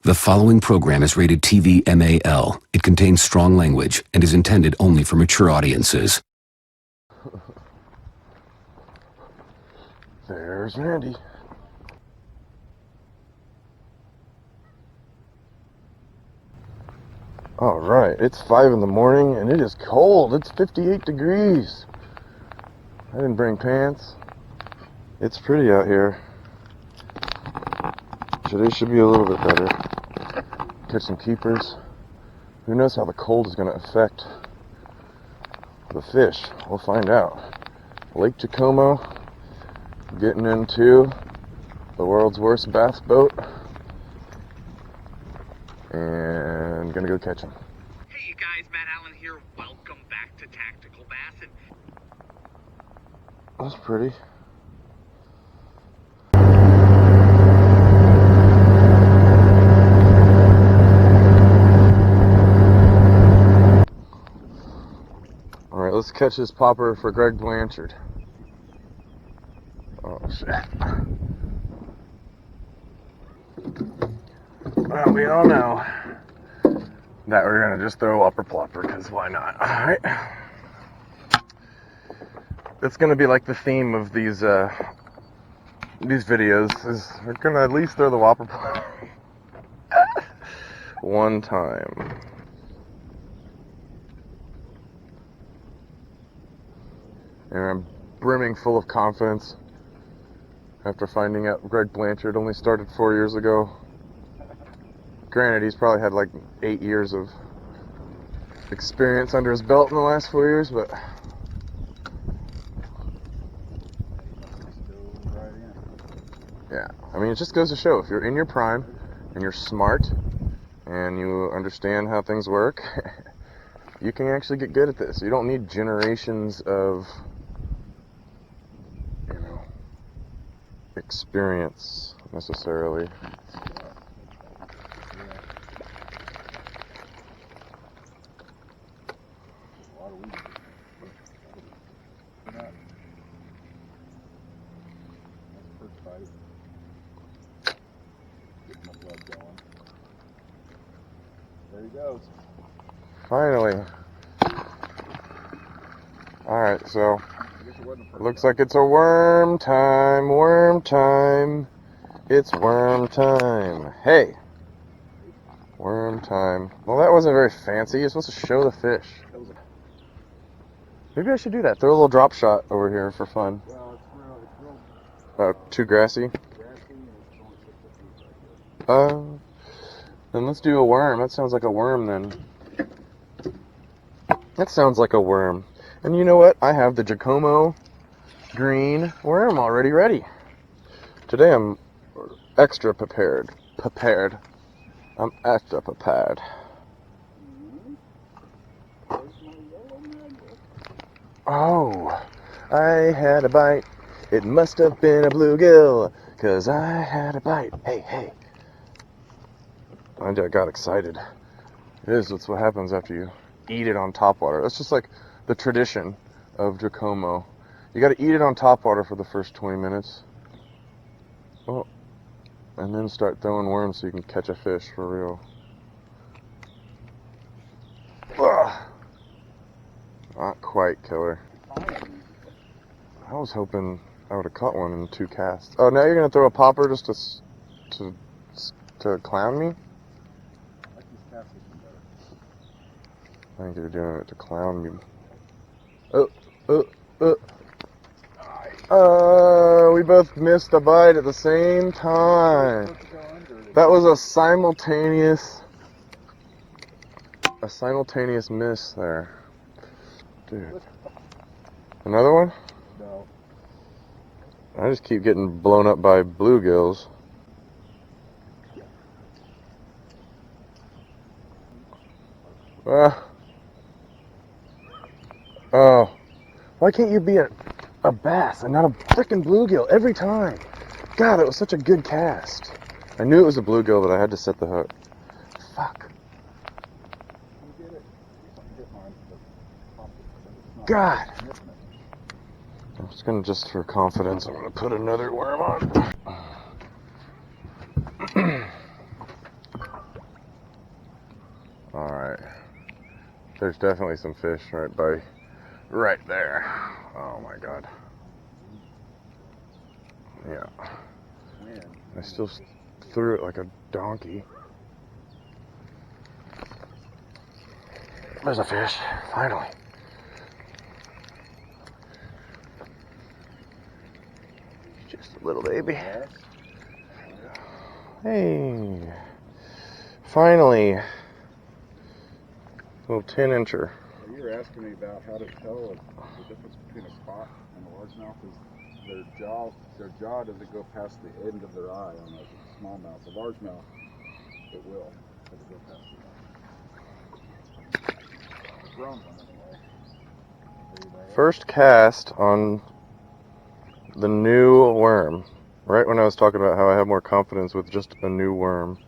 The following program is rated TV MAL. It contains strong language and is intended only for mature audiences. There's Randy. Alright, it's 5 in the morning and it is cold. It's 58 degrees. I didn't bring pants. It's pretty out here. Today should be a little bit better. Catch some keepers. Who knows how the cold is going to affect the fish? We'll find out. Lake Jacomo, getting into the world's worst bass boat, and gonna go catch him. Hey you guys, Matt Allen here. Welcome back to Tactical BASSIN. That's pretty. Alright, let's catch this popper for Greg Blanchard. Oh shit. Well, we all know that we're gonna just throw upper plopper, because why not? Alright. It's gonna be like the theme of these videos, is we're gonna at least throw the whopper plopper one time. And I'm brimming full of confidence after finding out Greg Blanchard only started 4 years ago. Granted, he's probably had like 8 years of experience under his belt in the last 4 years, but yeah, I mean, it just goes to show, if you're in your prime and you're smart and you understand how things work, you can actually get good at this. You don't need generations of, experience necessarily. There he goes. Finally. Alright, so it looks like it's a worm time, worm time. It's worm time. Hey! Worm time. Well, that wasn't very fancy. You're supposed to show the fish. Maybe I should do that. Throw a little drop shot over here for fun. Well, it's real. Too grassy? Then let's do a worm. That sounds like a worm then. That sounds like a worm. And you know what? I have the Jacomo green worm already ready. Today I'm extra prepared. I'm extra prepared. Oh, I had a bite. It must have been a bluegill, 'cause I had a bite. Hey, hey. I got excited. That's what happens after you eat it on topwater. That's just like the tradition of Jacomo. You gotta eat it on topwater for the first 20 minutes. Oh, and then start throwing worms so you can catch a fish for real. Ugh. Not quite killer. I was hoping I would have caught one in 2 casts. Oh, now you're gonna throw a popper just to clown me? I think you're doing it to clown me. We both missed a bite at the same time. That was a simultaneous miss there. Dude. Another one? No. I just keep getting blown up by bluegills. Oh, why can't you be a bass and not a freaking bluegill every time? God, it was such a good cast. I knew it was a bluegill, but I had to set the hook. Fuck. God. I'm just for confidence, I'm gonna put another worm on. Alright. There's definitely some fish right there. Oh my god. Yeah. I still threw it like a donkey. There's a fish, finally. Just a little baby. Hey. Finally. Little 10-incher. You were asking me about how to tell the difference between a spot and a largemouth is their jaw doesn't go past the end of their eye on a smallmouth. A largemouth, it will. It'll go past the eye. A grown one anyway. First cast on the new worm. Right when I was talking about how I have more confidence with just a new worm.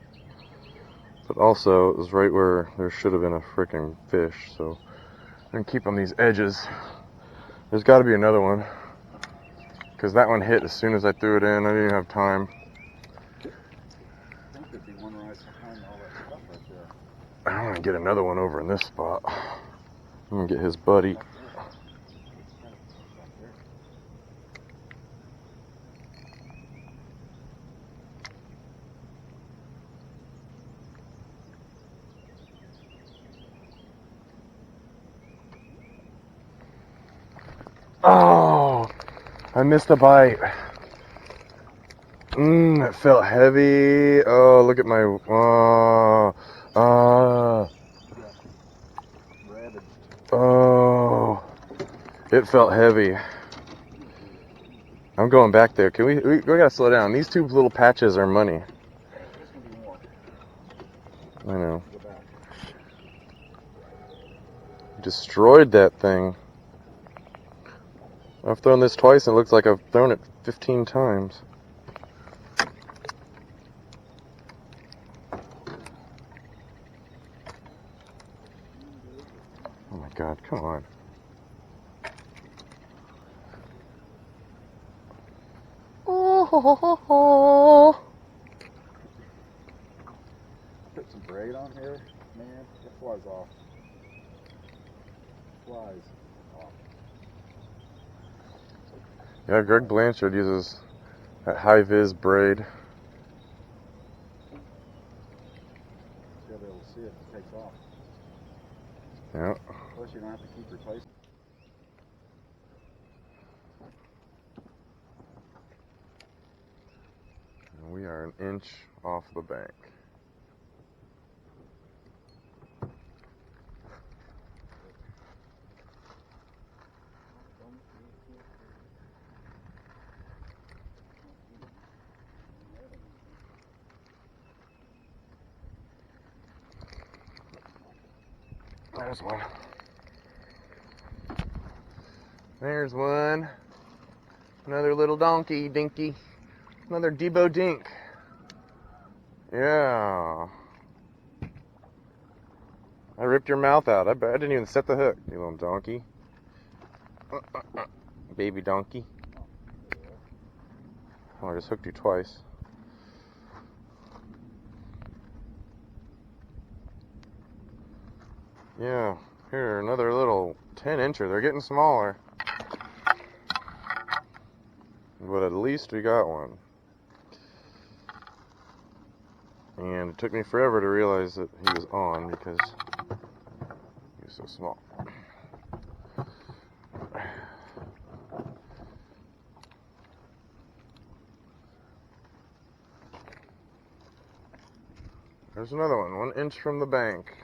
But also, it was right where there should have been a freaking fish, so I'm gonna keep on these edges. There's gotta be another one. Because that one hit as soon as I threw it in. I didn't even have time. I think there'd be one right behind all that stuff right there. I want to get another one over in this spot. I'm gonna get his buddy. Oh, I missed a bite. It felt heavy. Oh, look at my. Oh, it felt heavy. I'm going back there. Can we gotta slow down. These two little patches are money. I know. Destroyed that thing. I've thrown this twice and it looks like I've thrown it 15 times. Oh my god, come on. Oh. Put some braid on here, man. It flies off. Flies off. Yeah, Greg Blanchard uses that high-vis braid. You'll be able to see it takes off. Yeah. Plus, you don't have to keep replacing. We are an inch off the bank. There's one. There's one. Another little donkey, dinky. Another Debo dink. Yeah. I ripped your mouth out. I didn't even set the hook, you little donkey. Baby donkey. Oh, I just hooked you twice. Yeah. Here, another little 10-incher. They're getting smaller. But at least we got one. And it took me forever to realize that he was on because he was so small. There's another one, 1 inch from the bank.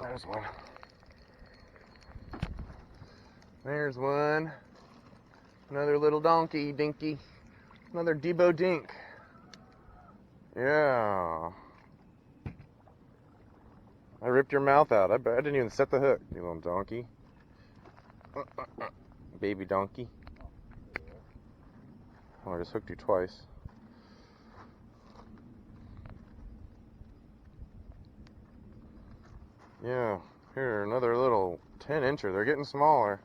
There's one. There's one. Another little donkey, dinky. Another Debo dink. Yeah. I ripped your mouth out. I didn't even set the hook, you little donkey. Baby donkey. Oh, I just hooked you twice. Yeah. Here, another little 10-incher. They're getting smaller.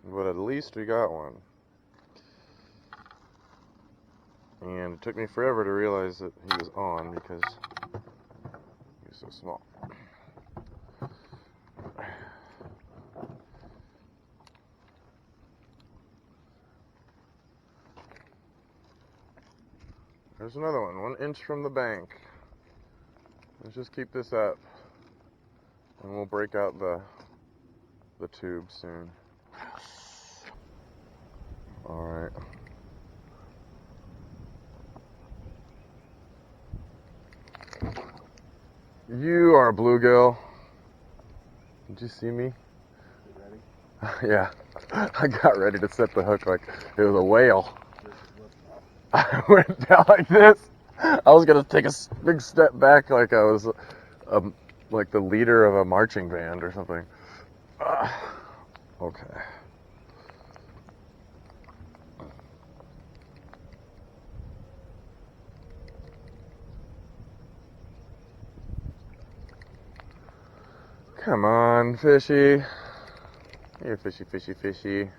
But at least we got one. And it took me forever to realize that he was on because he was so small. There's another one, 1 inch from the bank. Let's just keep this up, and we'll break out the tube soon. All right. You are a bluegill. Did you see me? You ready? Yeah. I got ready to set the hook like it was a whale. I went down like this. I was gonna take a big step back like I was like the leader of a marching band or something. Okay. Come on, fishy. You're fishy, fishy, fishy.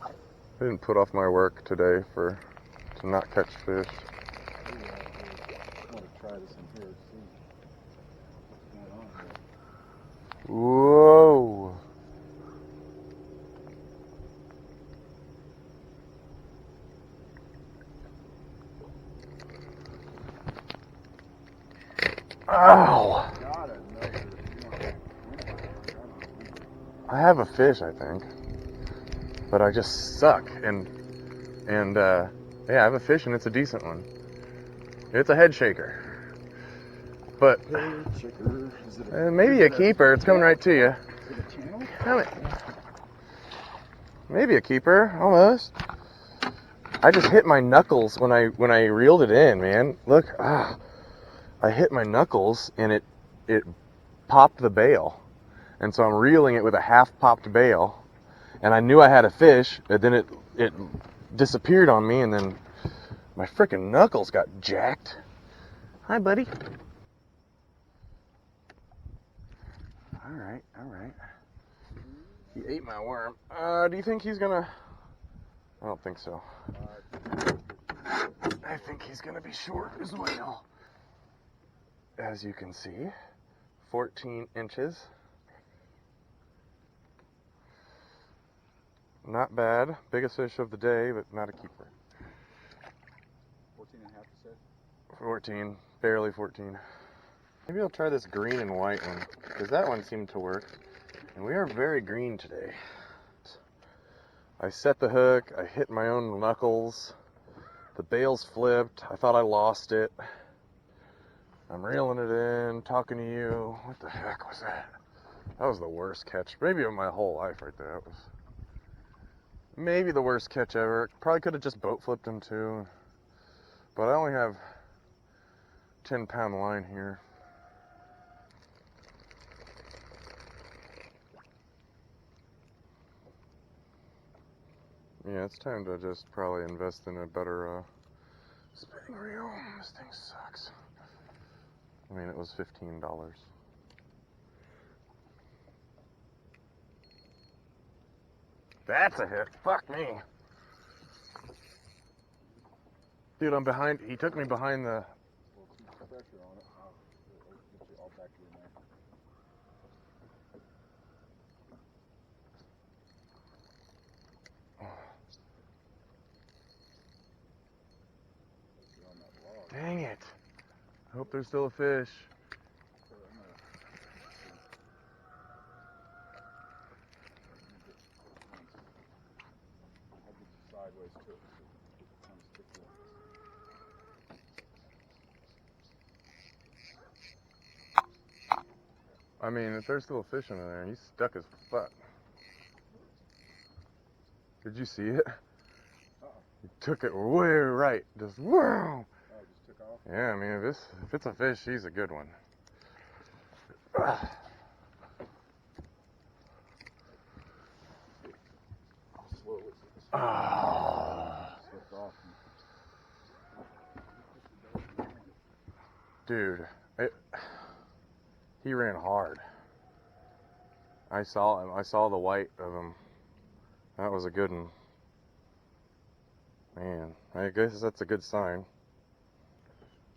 I didn't put off my work today to not catch fish. I want to try this in here, see what's going on here. Whoa. Ow. Got another. I have a fish, I think, but I just suck. And yeah, I have a fish, and it's a decent one. It's a head shaker, but maybe a keeper. It's coming right to you. Is it a channel? Damn it. Maybe a keeper, almost. I just hit my knuckles when I reeled it in, man. Look, I hit my knuckles and it popped the bail. And so I'm reeling it with a half-popped bail. And I knew I had a fish, and then it disappeared on me, and then my frickin' knuckles got jacked. Hi, buddy. All right. He ate my worm. Do you think he's gonna... I don't think so. I think he's gonna be short as well. As you can see, 14 inches. Not bad. Biggest fish of the day, but not a keeper. 14 and a half, you said? 14. Barely 14. Maybe I'll try this green and white one, because that one seemed to work. And we are very green today. I set the hook, I hit my own knuckles, the bail's flipped, I thought I lost it. I'm reeling it in, talking to you. What the heck was that? That was the worst catch, maybe of my whole life right there. That was maybe the worst catch ever. Probably could have just boat flipped him too. But I only have 10-pound line here. Yeah, it's time to just probably invest in a better spinning reel. This thing sucks. I mean, it was $15. That's a hit. Fuck me. Dude, I'm behind. He took me behind the... Well, keep the pressure on it. I'll get you all back in there. You're on that log. Dang it. I hope there's still a fish. So I'm gonna I'll get you sideways to it so it comes stick in. I mean, if there's still a fish in there, and he's stuck as fuck. Did you see it? He took it way right. Just wow. Oh, it just took off? Yeah, I mean, if it's a fish, he's a good one. How slow is this? Oh. Slipped off. Dude, He ran hard. I saw him. I saw the white of him. That was a good one. Man, I guess that's a good sign.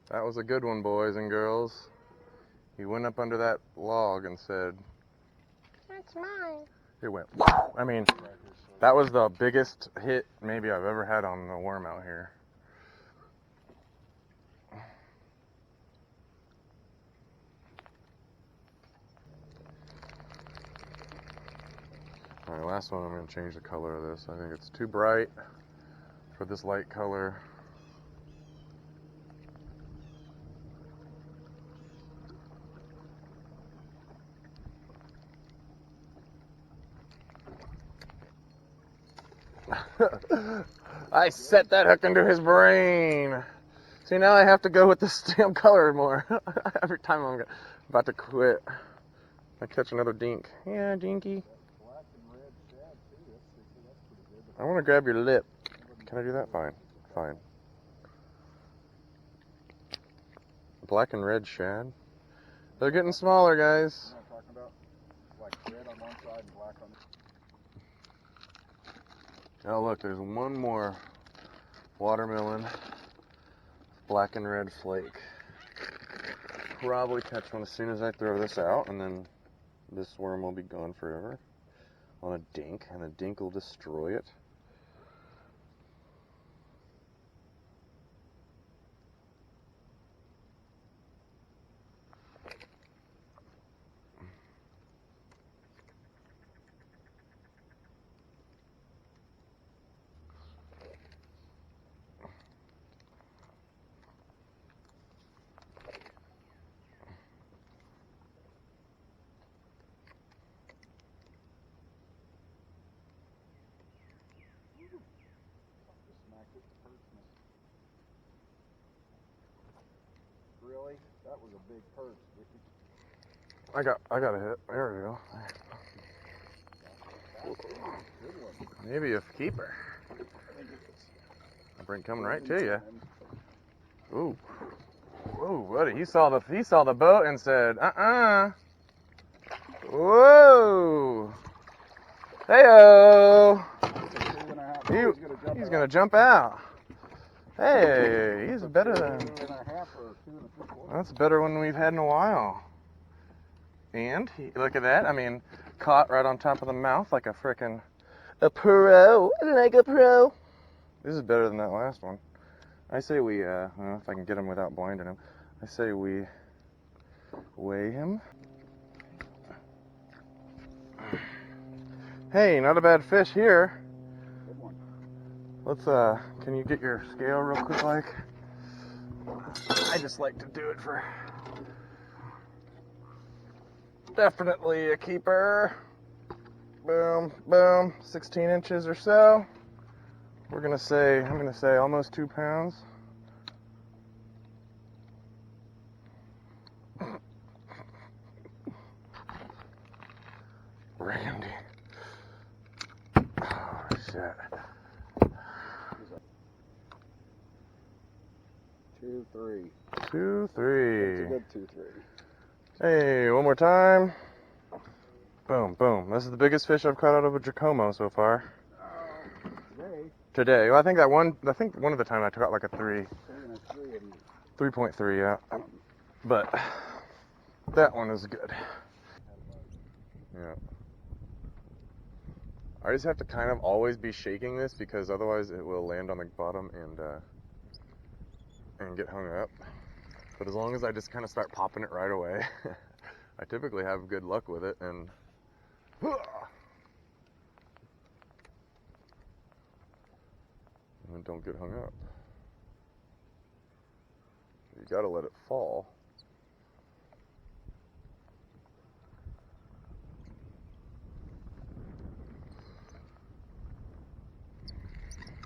That was a good one, boys and girls. He went up under that log and said, "That's mine." It went, wow. I mean, that was the biggest hit maybe I've ever had on a worm out here. Alright, last one, I'm going to change the color of this. I think it's too bright for this light color. I set that hook into his brain. See, now I have to go with this damn color more. Every time I'm about to quit. I catch another dink. Yeah, dinky. Black and red shad too. That's pretty good. I want to grab your lip. Can I do that? Fine. Fine. Black and red shad. They're getting smaller, guys. You know what I'm talking about? Like red on one side and black on the Oh, look, there's one more watermelon. Black and red flake. Probably catch one as soon as I throw this out, and then this worm will be gone forever on a dink, and the dink will destroy it. smacked it to perch me. Really? That was a big perch, Ricky. I got a hit. There we go. Good one. Maybe a keeper. I'll bring coming right to you. Ooh. Whoa, buddy. He saw the boat and said, Whoa. Hey-o. He's gonna jump out. Hey, he's better than. That's better one we've had in a while. And look at that. I mean, caught right on top of the mouth like a frickin' pro, like a pro. This is better than that last one. I say we, I don't know if I can get him without blinding him. I say we weigh him. Hey, not a bad fish here. Good one. Let's, can you get your scale real quick, like? I just like to do it for definitely a keeper. Boom, boom, 16 inches or so. I'm gonna say almost 2 pounds. Randy. Oh, shit. 2-3. 2-3. That's a good 2-3. Hey, one more time. Boom, boom. This is the biggest fish I've caught out of a Jacomo so far. Today. Well, I think one of the time I took out like a 3. 3.3, yeah. But that one is good. Yeah. I just have to kind of always be shaking this because otherwise it will land on the bottom and get hung up. But as long as I just kind of start popping it right away, I typically have good luck with it and don't get hung up. You gotta let it fall.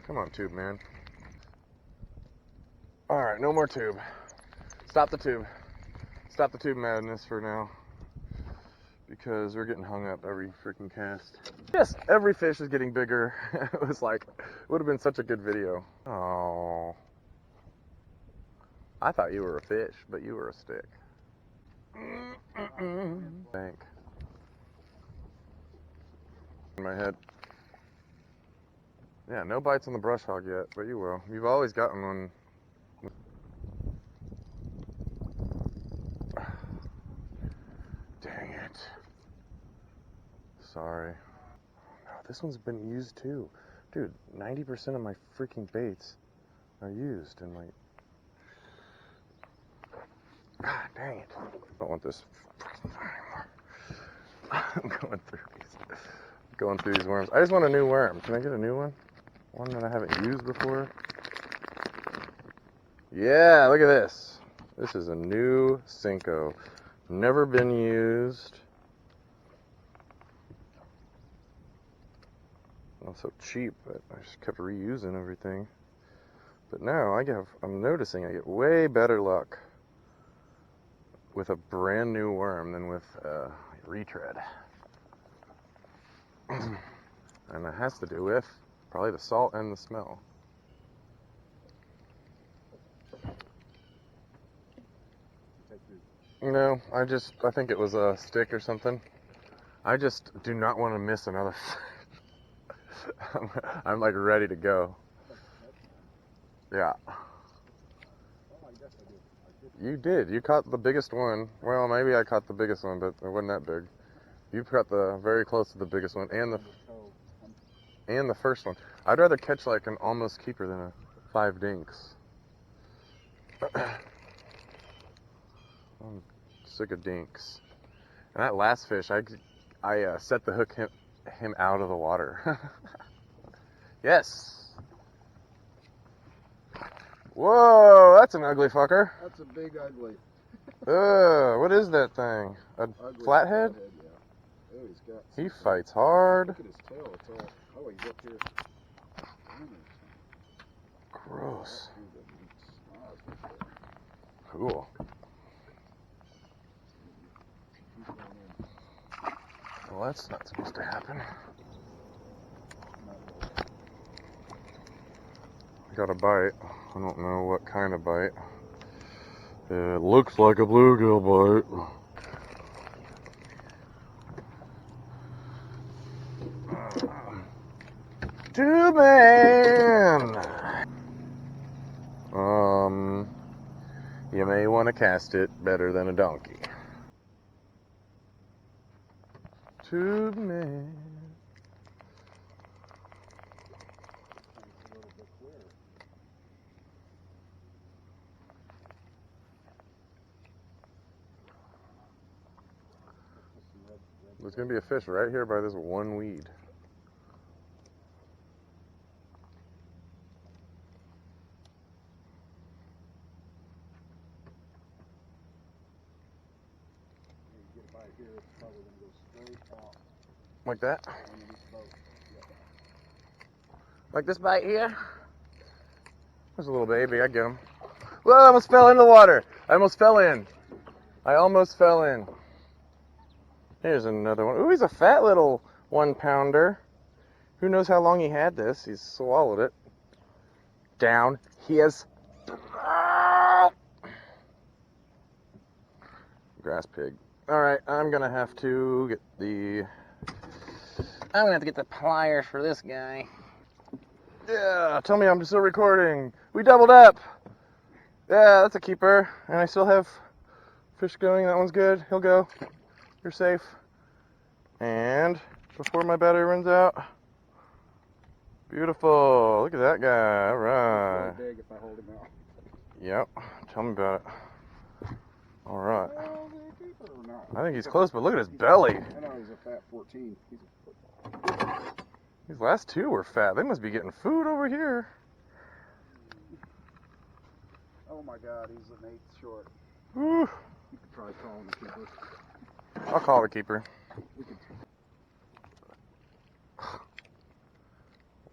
Come on, tube man. Alright, no more tube. Stop the tube. Stop the tube madness for now. Because we're getting hung up every freaking cast. Yes, every fish is getting bigger. It was like, it would have been such a good video. Oh. I thought you were a fish, but you were a stick. my head. Yeah, no bites on the brush hog yet, but you will. You've always gotten one. Dang it. Sorry. No, this one's been used too. Dude, 90% of my freaking baits are used and like... God dang it. I don't want this anymore. I'm going through these worms. I just want a new worm. Can I get a new one? One that I haven't used before. Yeah, look at this. This is a new Senko. Never been used. Not so cheap, but I just kept reusing everything. But now I'm noticing I get way better luck with a brand new worm than with a retread. And it has to do with probably the salt and the smell. No, I think it was a stick or something. I just do not want to miss another. I'm like ready to go. Yeah. You did. You caught the biggest one. Well, maybe I caught the biggest one, but it wasn't that big. You caught the very close to the biggest one and the first one. I'd rather catch like an almost keeper than a 5 dinks. I'm sick of dinks. And that last fish, I set the hook him out of the water. Yes. Whoa, that's an ugly fucker. That's a big ugly. What is that thing? A Ugly flathead? Yeah. Oh, he's got. He fights hard. Look at his tail. It's all. Oh, he's up here. Gross. Cool. Well, that's not supposed to happen. I got a bite. I don't know what kind of bite. It looks like a bluegill bite. Too bad. You may want to cast it better than a donkey. Too bad. There's going to be a fish right here by this one weed. Like that? Like this bite here? There's a little baby, I get him. Whoa, I almost fell into the water. I almost fell in. Here's another one. Ooh, he's a fat little 1-pounder. Who knows how long he had this? He's swallowed it. Down. He is. Grass pig. Alright, I'm gonna have to get the pliers for this guy. Yeah, tell me I'm still recording. We doubled up. Yeah, that's a keeper. And I still have fish going. That one's good. He'll go. You're safe. And before my battery runs out. Beautiful. Look at that guy. All right. He's really big if I hold him out. Yep. Tell me about it. All right. Well, is he a keeper or not? I think he's close, but look at his belly. I know he's a fat 14. These last two were fat. They must be getting food over here. Oh my God, he's an 1/8 short. Woo. You could probably call him a keeper. I'll call it a keeper.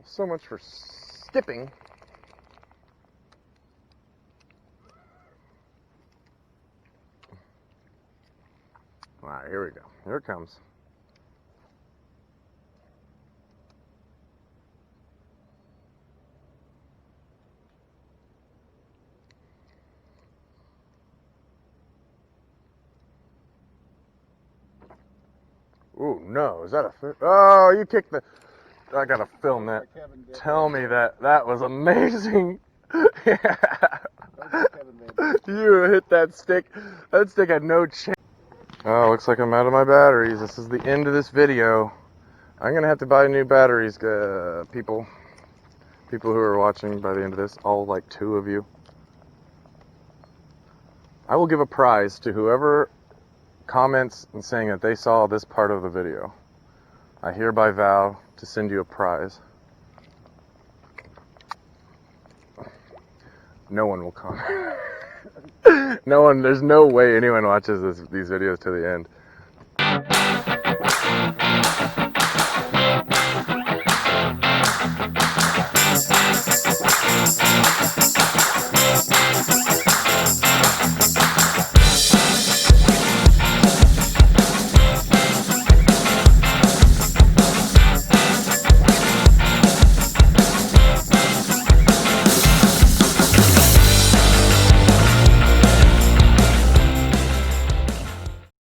So much for skipping. All right, here we go. Here it comes. Ooh, no, is that a fish? Oh, you kicked the... I gotta film that. Tell me that was amazing. Yeah. You hit that stick. That stick had no chance. Oh, looks like I'm out of my batteries. This is the end of this video. I'm gonna have to buy new batteries, people who are watching by the end of this, all like 2 of you. I will give a prize to whoever comments and saying that they saw this part of the video. I hereby vow to send you a prize. No one will comment. No one, there's no way anyone watches these videos to the end.